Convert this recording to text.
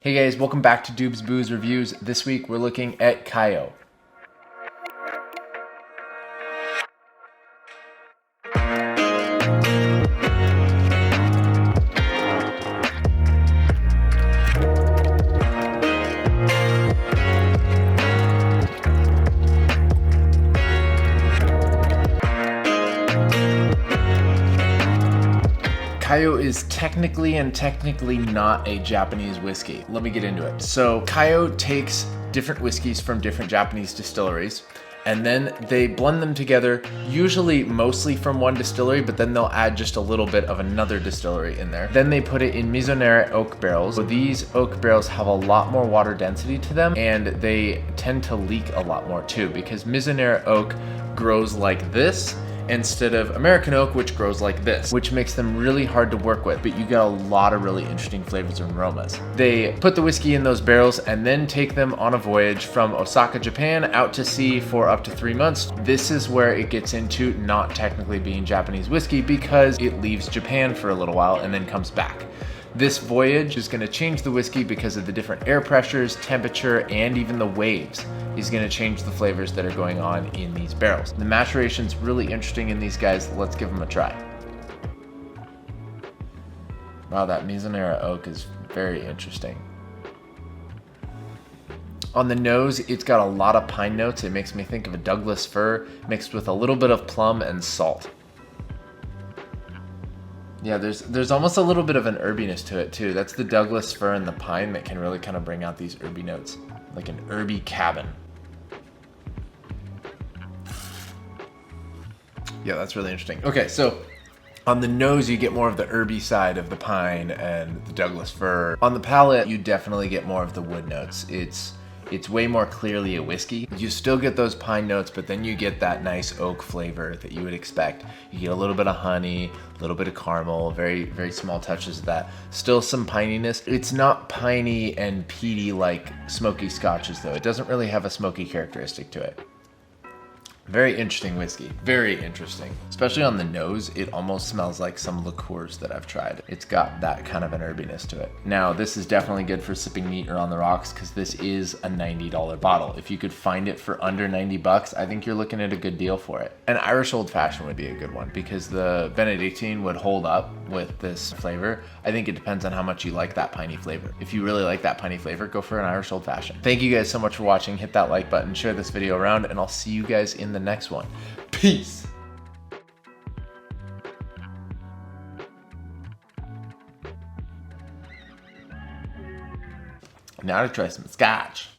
Hey guys, welcome back to Dubes Booze Reviews. This week we're looking at Kayo. Kayo is technically and technically not a Japanese whiskey. Let me get into it. So Kayo takes different whiskeys from different Japanese distilleries, and then they blend them together, usually mostly from one distillery, but then they'll add just a little bit of another distillery in there. Then they put it in Mizunara oak barrels. So these oak barrels have a lot more water density to them, and they tend to leak a lot more too, because Mizunara oak grows like this, instead of American oak, which grows like this, which makes them really hard to work with, but you get a lot of really interesting flavors and aromas. They put the whiskey in those barrels and then take them on a voyage from Osaka, Japan out to sea for up to 3 months. This is where it gets into not technically being Japanese whiskey because it leaves Japan for a little while and then comes back. This voyage is going to change the whiskey because of the different air pressures, temperature, and even the waves is going to change the flavors that are going on in these barrels. The maturation's really interesting in these guys. Let's give them a try. Wow, that Mizunara oak is very interesting. On the nose, it's got a lot of pine notes. It makes me think of a Douglas fir mixed with a little bit of plum and salt. Yeah, there's almost a little bit of an herbiness to it too. That's the Douglas fir and the pine that can really kind of bring out these herby notes, like an herby cabin. Yeah, that's really interesting. Okay, so on the nose, you get more of the herby side of the pine and the Douglas fir. On the palate, you definitely get more of the wood notes. It's way more clearly a whiskey. You still get those pine notes, but then you get that nice oak flavor that you would expect. You get a little bit of honey, a little bit of caramel, very, very small touches of that. Still some pininess. It's not piney and peaty like smoky scotches though. It doesn't really have a smoky characteristic to it. Very interesting whiskey. Very interesting. Especially on the nose, it almost smells like some liqueurs that I've tried. It's got that kind of an herbiness to it. Now, this is definitely good for sipping neat or on the rocks because this is a $90 bottle. If you could find it for under 90 bucks, I think you're looking at a good deal for it. An Irish Old Fashioned would be a good one because the Benedictine would hold up with this flavor. I think it depends on how much you like that piney flavor. If you really like that piney flavor, go for an Irish Old Fashioned. Thank you guys so much for watching. Hit that like button, share this video around, and I'll see you guys in the next one. Peace. Now to try some scotch.